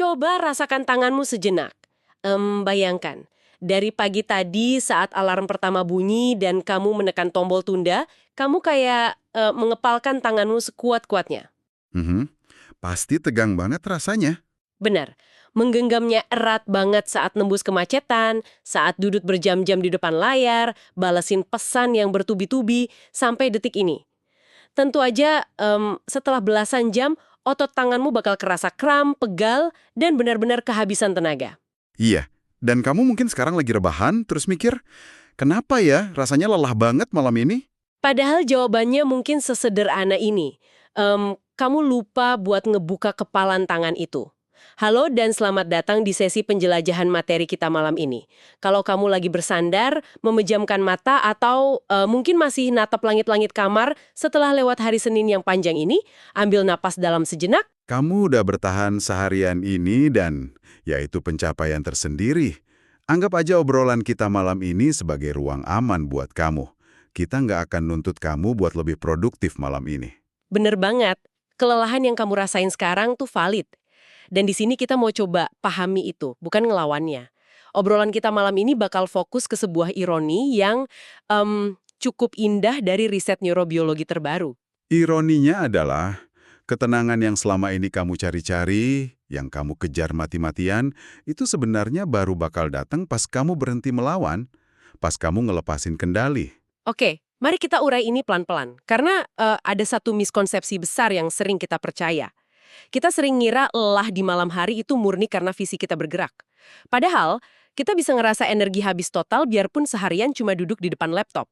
Coba rasakan tanganmu sejenak. Bayangkan, dari pagi tadi saat alarm pertama bunyi dan kamu menekan tombol tunda, kamu kayak mengepalkan tanganmu sekuat-kuatnya. Mhm. Pasti tegang banget rasanya. Benar, menggenggamnya erat banget saat nembus kemacetan, saat duduk berjam-jam di depan layar, balesin pesan yang bertubi-tubi, sampai detik ini. Tentu aja setelah belasan jam, otot tanganmu bakal kerasa kram, pegal, dan benar-benar kehabisan tenaga. Iya. Dan kamu mungkin sekarang lagi rebahan, terus mikir, kenapa ya rasanya lelah banget malam ini? Padahal jawabannya mungkin sesederhana ini. Kamu lupa buat ngebuka kepalan tangan itu. Halo dan selamat datang di sesi penjelajahan materi kita malam ini. Kalau kamu lagi bersandar, memejamkan mata atau mungkin masih natap langit-langit kamar setelah lewat hari Senin yang panjang ini, ambil napas dalam sejenak. Kamu udah bertahan seharian ini dan yaitu pencapaian tersendiri. Anggap aja obrolan kita malam ini sebagai ruang aman buat kamu. Kita nggak akan nuntut kamu buat lebih produktif malam ini. Bener banget, kelelahan yang kamu rasain sekarang tuh valid. Dan di sini kita mau coba pahami itu, bukan ngelawannya. Obrolan kita malam ini bakal fokus ke sebuah ironi yang cukup indah dari riset neurobiologi terbaru. Ironinya adalah ketenangan yang selama ini kamu cari-cari, yang kamu kejar mati-matian, itu sebenarnya baru bakal datang pas kamu berhenti melawan, pas kamu ngelepasin kendali. Oke, mari kita urai ini pelan-pelan. Karena ada satu miskonsepsi besar yang sering kita percaya. Kita sering ngira lelah di malam hari itu murni karena fisik kita bergerak. Padahal, kita bisa ngerasa energi habis total biarpun seharian cuma duduk di depan laptop.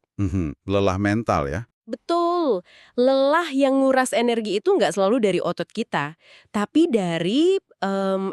Lelah mental ya. Betul, lelah yang nguras energi itu nggak selalu dari otot kita, tapi dari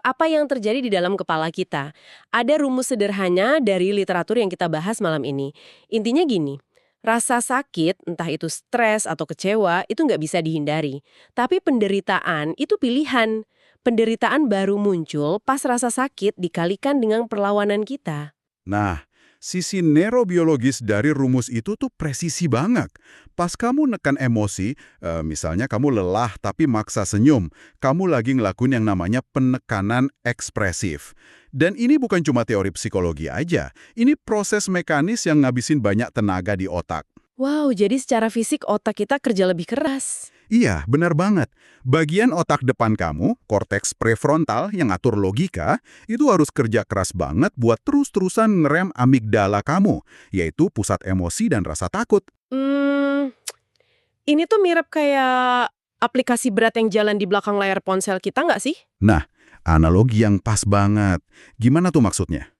apa yang terjadi di dalam kepala kita. Ada rumus sederhana dari literatur yang kita bahas malam ini. Intinya gini, rasa sakit, entah itu stres atau kecewa, itu nggak bisa dihindari. Tapi penderitaan itu pilihan. Penderitaan baru muncul pas rasa sakit dikalikan dengan perlawanan kita. Nah, sisi neurobiologis dari rumus itu tuh presisi banget. Pas kamu nekan emosi, misalnya kamu lelah tapi maksa senyum, kamu lagi ngelakuin yang namanya penekanan ekspresif. Dan ini bukan cuma teori psikologi aja, ini proses mekanis yang ngabisin banyak tenaga di otak. Wow, jadi secara fisik otak kita kerja lebih keras. Iya, benar banget. Bagian otak depan kamu, korteks prefrontal yang ngatur logika, itu harus kerja keras banget buat terus-terusan ngerem amigdala kamu, yaitu pusat emosi dan rasa takut. Ini tuh mirip kayak aplikasi berat yang jalan di belakang layar ponsel kita nggak sih? Nah, analogi yang pas banget. Gimana tuh maksudnya?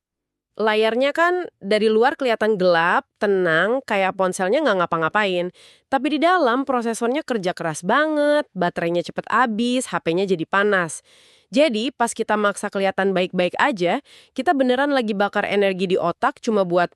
Layarnya kan dari luar kelihatan gelap, tenang, kayak ponselnya nggak ngapa-ngapain. Tapi di dalam prosesornya kerja keras banget, baterainya cepet habis, HP-nya jadi panas. Jadi pas kita maksa kelihatan baik-baik aja, kita beneran lagi bakar energi di otak cuma buat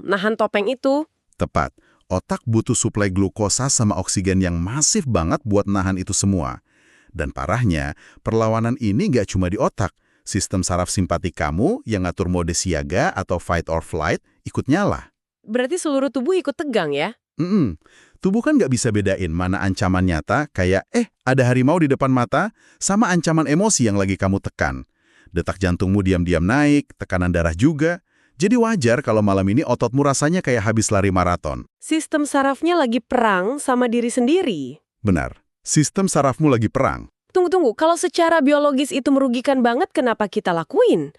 nahan topeng itu. Tepat. Otak butuh suplai glukosa sama oksigen yang masif banget buat nahan itu semua. Dan parahnya, perlawanan ini nggak cuma di otak. Sistem saraf simpatik kamu yang ngatur mode siaga atau fight or flight ikut nyala. Berarti seluruh tubuh ikut tegang ya? Tubuh kan nggak bisa bedain mana ancaman nyata kayak ada harimau di depan mata sama ancaman emosi yang lagi kamu tekan. Detak jantungmu diam-diam naik, tekanan darah juga. Jadi wajar kalau malam ini ototmu rasanya kayak habis lari maraton. Sistem sarafnya lagi perang sama diri sendiri. Benar, sistem sarafmu lagi perang. Tunggu, kalau secara biologis itu merugikan banget, kenapa kita lakuin?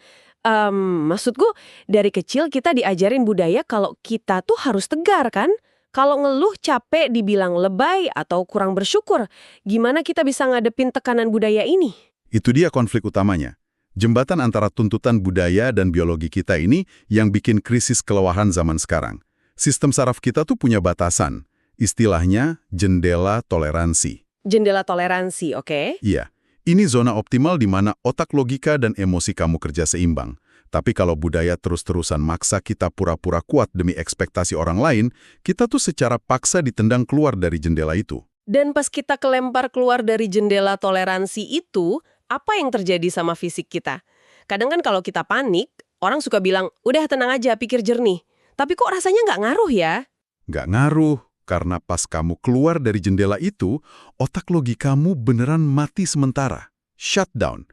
Maksudku, dari kecil kita diajarin budaya kalau kita tuh harus tegar kan? Kalau ngeluh capek dibilang lebay atau kurang bersyukur, gimana kita bisa ngadepin tekanan budaya ini? Itu dia konflik utamanya. Jembatan antara tuntutan budaya dan biologi kita ini yang bikin krisis kelelahan zaman sekarang. Sistem saraf kita tuh punya batasan. Istilahnya jendela toleransi. Jendela toleransi, oke? Iya, ini zona optimal di mana otak logika dan emosi kamu kerja seimbang. Tapi kalau budaya terus-terusan maksa kita pura-pura kuat demi ekspektasi orang lain, kita tuh secara paksa ditendang keluar dari jendela itu. Dan pas kita kelempar keluar dari jendela toleransi itu, apa yang terjadi sama fisik kita? Kadang kan kalau kita panik, orang suka bilang, udah tenang aja, pikir jernih. Tapi kok rasanya nggak ngaruh ya? Nggak ngaruh. Karena pas kamu keluar dari jendela itu, otak logikamu beneran mati sementara. Shutdown.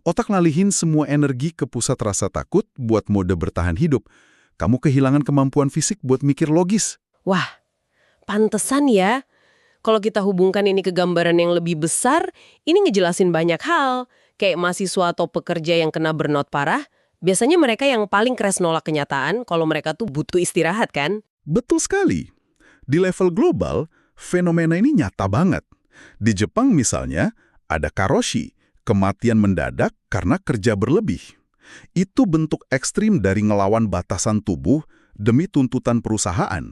Otak ngalihin semua energi ke pusat rasa takut buat mode bertahan hidup. Kamu kehilangan kemampuan fisik buat mikir logis. Wah, pantesan ya. Kalau kita hubungkan ini ke gambaran yang lebih besar, ini ngejelasin banyak hal. Kayak mahasiswa atau pekerja yang kena burnout parah, biasanya mereka yang paling keras nolak kenyataan kalau mereka tuh butuh istirahat kan? Betul sekali. Di level global, fenomena ini nyata banget. Di Jepang misalnya, ada karoshi, kematian mendadak karena kerja berlebih. Itu bentuk ekstrim dari ngelawan batasan tubuh demi tuntutan perusahaan.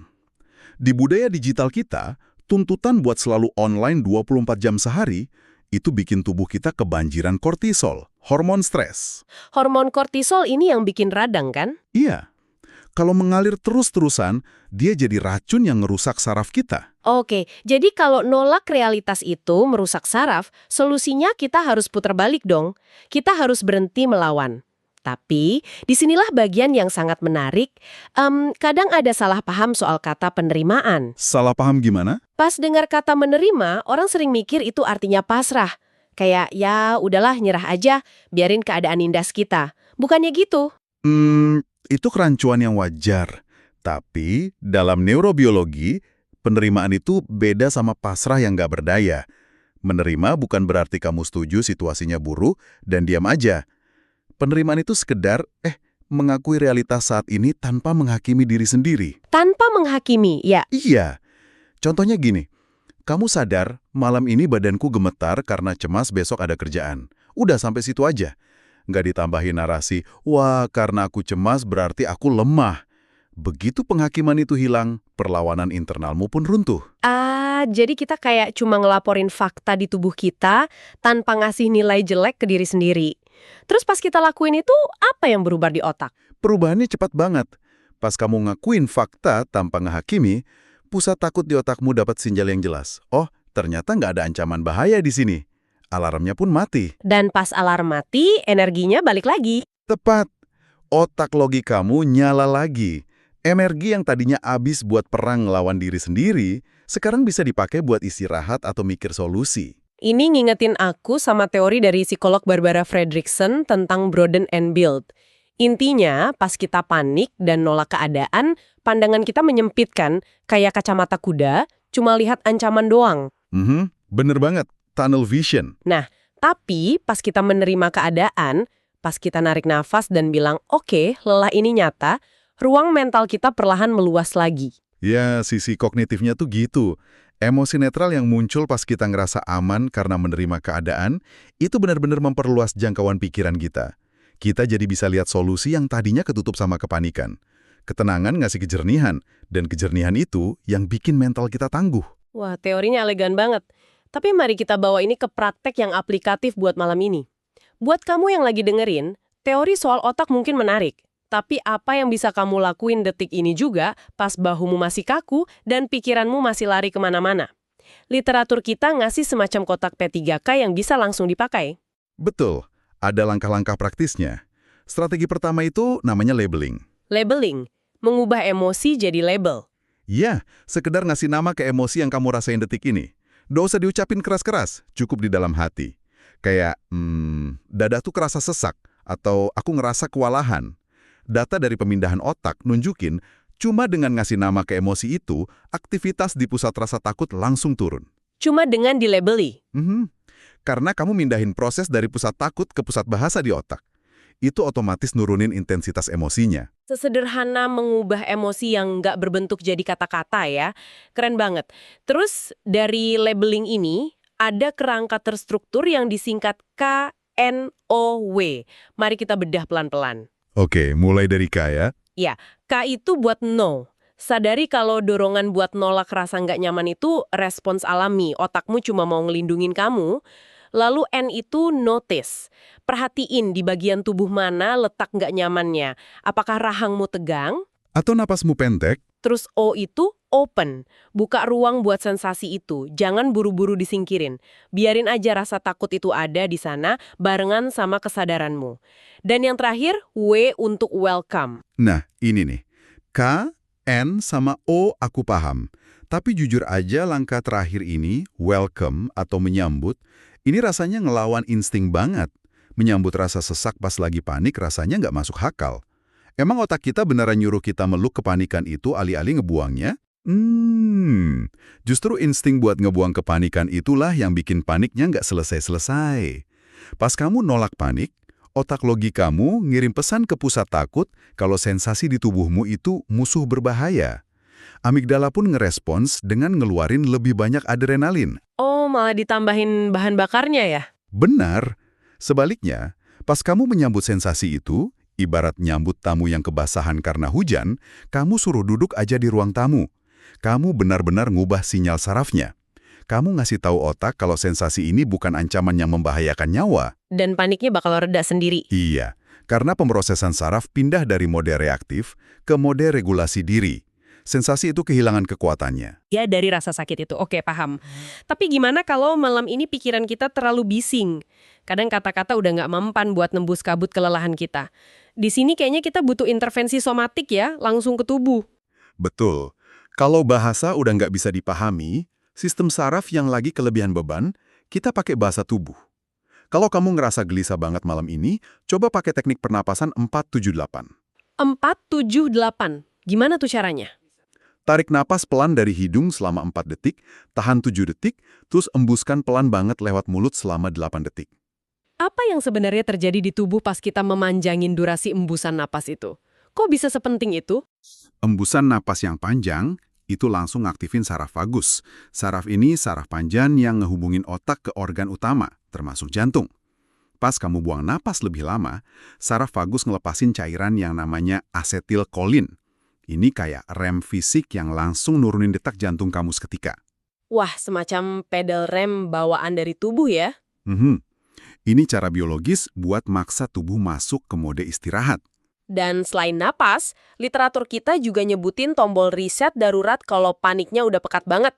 Di budaya digital kita, tuntutan buat selalu online 24 jam sehari, itu bikin tubuh kita kebanjiran kortisol, hormon stres. Hormon kortisol ini yang bikin radang kan? Iya, kalau mengalir terus-terusan, dia jadi racun yang ngerusak saraf kita. Oke, jadi kalau nolak realitas itu merusak saraf, solusinya kita harus putar balik dong. Kita harus berhenti melawan. Tapi, disinilah bagian yang sangat menarik. Kadang ada salah paham soal kata penerimaan. Salah paham gimana? Pas dengar kata menerima, orang sering mikir itu artinya pasrah. Kayak, ya udahlah nyerah aja, biarin keadaan nindas kita. Bukannya gitu. Itu kerancuan yang wajar. Tapi, dalam neurobiologi, penerimaan itu beda sama pasrah yang nggak berdaya. Menerima bukan berarti kamu setuju situasinya buruk dan diam aja. Penerimaan itu sekedar, mengakui realitas saat ini tanpa menghakimi diri sendiri. Tanpa menghakimi, ya. Iya. Contohnya gini, kamu sadar malam ini badanku gemetar karena cemas besok ada kerjaan. Udah sampai situ aja. Nggak ditambahin narasi, wah karena aku cemas berarti aku lemah. Begitu penghakiman itu hilang, perlawanan internalmu pun runtuh. Jadi kita kayak cuma ngelaporin fakta di tubuh kita tanpa ngasih nilai jelek ke diri sendiri. Terus pas kita lakuin itu, apa yang berubah di otak? Perubahannya cepat banget. Pas kamu ngakuin fakta tanpa ngehakimi, pusat takut di otakmu dapat sinyal yang jelas. Oh, ternyata nggak ada ancaman bahaya di sini. Alarmnya pun mati. Dan pas alarm mati, energinya balik lagi. Tepat. Otak logikamu nyala lagi. Energi yang tadinya habis buat perang ngelawan diri sendiri, sekarang bisa dipakai buat istirahat atau mikir solusi. Ini ngingetin aku sama teori dari psikolog Barbara Fredrickson tentang broaden and build. Intinya, pas kita panik dan nolak keadaan, pandangan kita menyempitkan, kayak kacamata kuda, cuma lihat ancaman doang. Bener banget, tunnel vision. Nah, tapi pas kita menerima keadaan, pas kita narik nafas dan bilang, oke, lelah ini nyata, ruang mental kita perlahan meluas lagi. Ya, sisi kognitifnya tuh gitu. Emosi netral yang muncul pas kita ngerasa aman karena menerima keadaan, itu benar-benar memperluas jangkauan pikiran kita. Kita jadi bisa lihat solusi yang tadinya ketutup sama kepanikan. Ketenangan ngasih kejernihan, dan kejernihan itu yang bikin mental kita tangguh. Wah, teorinya elegan banget. Tapi mari kita bawa ini ke praktek yang aplikatif buat malam ini. Buat kamu yang lagi dengerin, teori soal otak mungkin menarik. Tapi apa yang bisa kamu lakuin detik ini juga pas bahumu masih kaku dan pikiranmu masih lari kemana-mana? Literatur kita ngasih semacam kotak P3K yang bisa langsung dipakai. Betul, ada langkah-langkah praktisnya. Strategi pertama itu namanya labeling. Labeling, mengubah emosi jadi label. Ya, sekedar ngasih nama ke emosi yang kamu rasain detik ini. Nggak usah diucapin keras-keras, cukup di dalam hati. Kayak, dada tuh kerasa sesak, atau aku ngerasa kewalahan. Data dari pemindahan otak nunjukin, cuma dengan ngasih nama ke emosi itu, aktivitas di pusat rasa takut langsung turun. Cuma dengan dilabeli? Karena kamu mindahin proses dari pusat takut ke pusat bahasa di otak. Itu otomatis nurunin intensitas emosinya. Sesederhana mengubah emosi yang nggak berbentuk jadi kata-kata ya. Keren banget. Terus dari labeling ini, ada kerangka terstruktur yang disingkat KNOW. Mari kita bedah pelan-pelan. Oke, mulai dari K ya. Ya, K itu buat no. Sadari kalau dorongan buat nolak rasa nggak nyaman itu respons alami, otakmu cuma mau ngelindungin kamu. Lalu N itu notice. Perhatiin di bagian tubuh mana letak nggak nyamannya. Apakah rahangmu tegang? Atau napasmu pendek? Terus O itu open. Buka ruang buat sensasi itu. Jangan buru-buru disingkirin. Biarin aja rasa takut itu ada di sana barengan sama kesadaranmu. Dan yang terakhir, W untuk welcome. Nah, ini nih. K, N, sama O aku paham. Tapi jujur aja langkah terakhir ini, welcome atau menyambut, ini rasanya ngelawan insting banget. Menyambut rasa sesak pas lagi panik rasanya nggak masuk akal. Emang otak kita beneran nyuruh kita meluk kepanikan itu alih-alih ngebuangnya? Justru insting buat ngebuang kepanikan itulah yang bikin paniknya nggak selesai-selesai. Pas kamu nolak panik, otak logikamu ngirim pesan ke pusat takut kalau sensasi di tubuhmu itu musuh berbahaya. Amigdala pun ngerespons dengan ngeluarin lebih banyak adrenalin. Oh, malah ditambahin bahan bakarnya ya? Benar. Sebaliknya, pas kamu menyambut sensasi itu, ibarat nyambut tamu yang kebasahan karena hujan, kamu suruh duduk aja di ruang tamu. Kamu benar-benar ngubah sinyal sarafnya. Kamu ngasih tahu otak kalau sensasi ini bukan ancaman yang membahayakan nyawa. Dan paniknya bakal reda sendiri. Iya, karena pemrosesan saraf pindah dari mode reaktif ke mode regulasi diri. Sensasi itu kehilangan kekuatannya. Ya, dari rasa sakit itu. Oke, paham. Tapi gimana kalau malam ini pikiran kita terlalu bising? Kadang kata-kata udah nggak mempan buat nembus kabut kelelahan kita. Di sini kayaknya kita butuh intervensi somatik ya, langsung ke tubuh. Betul. Kalau bahasa udah nggak bisa dipahami, sistem saraf yang lagi kelebihan beban, kita pakai bahasa tubuh. Kalau kamu ngerasa gelisah banget malam ini, coba pakai teknik pernapasan 4-7-8. 4-7-8. Gimana tuh caranya? Tarik napas pelan dari hidung selama 4 detik, tahan 7 detik, terus embuskan pelan banget lewat mulut selama 8 detik. Apa yang sebenarnya terjadi di tubuh pas kita memanjangin durasi embusan napas itu? Kok bisa sepenting itu? Embusan napas yang panjang, itu langsung ngaktifin saraf vagus. Saraf ini saraf panjang yang ngehubungin otak ke organ utama, termasuk jantung. Pas kamu buang napas lebih lama, saraf vagus ngelepasin cairan yang namanya asetilkolin. Ini kayak rem fisik yang langsung nurunin detak jantung kamu seketika. Wah, semacam pedal rem bawaan dari tubuh ya? Ini cara biologis buat maksa tubuh masuk ke mode istirahat. Dan selain napas, literatur kita juga nyebutin tombol reset darurat kalau paniknya udah pekat banget.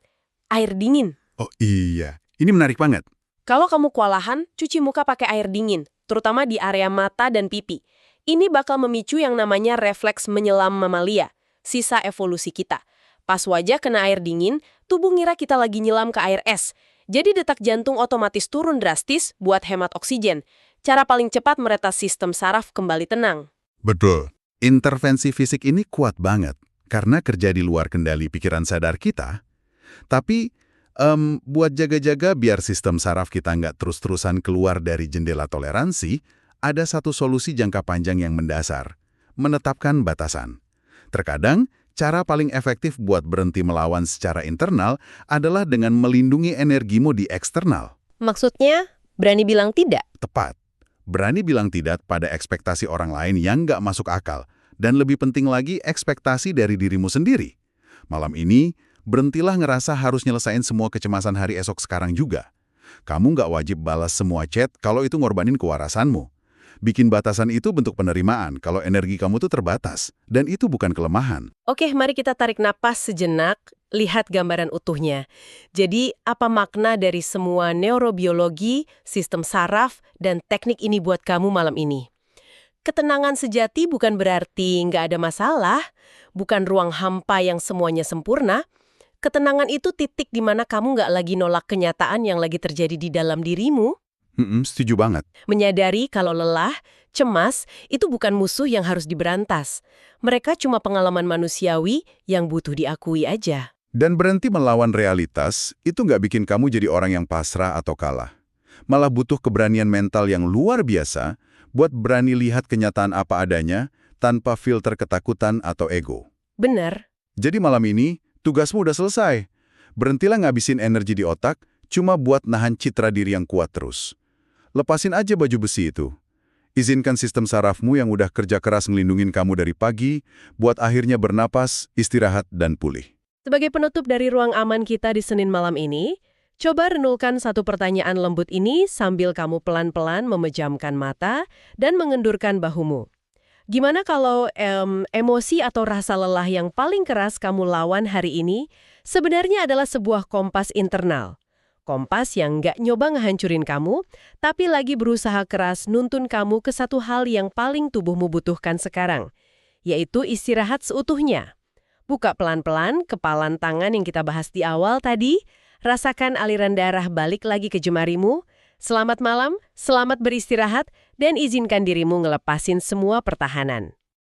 Air dingin. Oh iya, ini menarik banget. Kalau kamu kewalahan, cuci muka pakai air dingin, terutama di area mata dan pipi. Ini bakal memicu yang namanya refleks menyelam mamalia, sisa evolusi kita. Pas wajah kena air dingin, tubuh ngira kita lagi nyelam ke air es. Jadi detak jantung otomatis turun drastis buat hemat oksigen. Cara paling cepat meretas sistem saraf kembali tenang. Betul. Intervensi fisik ini kuat banget, karena kerja di luar kendali pikiran sadar kita. Tapi, buat jaga-jaga biar sistem saraf kita nggak terus-terusan keluar dari jendela toleransi, ada satu solusi jangka panjang yang mendasar. Menetapkan batasan. Terkadang, cara paling efektif buat berhenti melawan secara internal adalah dengan melindungi energimu di eksternal. Maksudnya, berani bilang tidak? Tepat. Berani bilang tidak pada ekspektasi orang lain yang nggak masuk akal. Dan lebih penting lagi, ekspektasi dari dirimu sendiri. Malam ini, berhentilah ngerasa harus nyelesain semua kecemasan hari esok sekarang juga. Kamu nggak wajib balas semua chat kalau itu ngorbanin kewarasanmu. Bikin batasan itu bentuk penerimaan kalau energi kamu tuh terbatas. Dan itu bukan kelemahan. Oke, mari kita tarik napas sejenak, lihat gambaran utuhnya. Jadi, apa makna dari semua neurobiologi, sistem saraf, dan teknik ini buat kamu malam ini? Ketenangan sejati bukan berarti nggak ada masalah, bukan ruang hampa yang semuanya sempurna. Ketenangan itu titik di mana kamu nggak lagi nolak kenyataan yang lagi terjadi di dalam dirimu. Setuju banget. Menyadari kalau lelah, cemas, itu bukan musuh yang harus diberantas. Mereka cuma pengalaman manusiawi yang butuh diakui aja. Dan berhenti melawan realitas, itu nggak bikin kamu jadi orang yang pasrah atau kalah. Malah butuh keberanian mental yang luar biasa buat berani lihat kenyataan apa adanya tanpa filter ketakutan atau ego. Benar. Jadi malam ini, tugasmu udah selesai. Berhentilah ngabisin energi di otak, cuma buat nahan citra diri yang kuat terus. Lepasin aja baju besi itu. Izinkan sistem sarafmu yang udah kerja keras ngelindungin kamu dari pagi, buat akhirnya bernapas, istirahat, dan pulih. Sebagai penutup dari ruang aman kita di Senin malam ini, coba renungkan satu pertanyaan lembut ini sambil kamu pelan-pelan memejamkan mata dan mengendurkan bahumu. Gimana kalau emosi atau rasa lelah yang paling keras kamu lawan hari ini sebenarnya adalah sebuah kompas internal? Kompas yang nggak nyoba ngehancurin kamu, tapi lagi berusaha keras nuntun kamu ke satu hal yang paling tubuhmu butuhkan sekarang, yaitu istirahat seutuhnya. Buka pelan-pelan kepalan tangan yang kita bahas di awal tadi, rasakan aliran darah balik lagi ke jemarimu. Selamat malam, selamat beristirahat, dan izinkan dirimu ngelepasin semua pertahanan.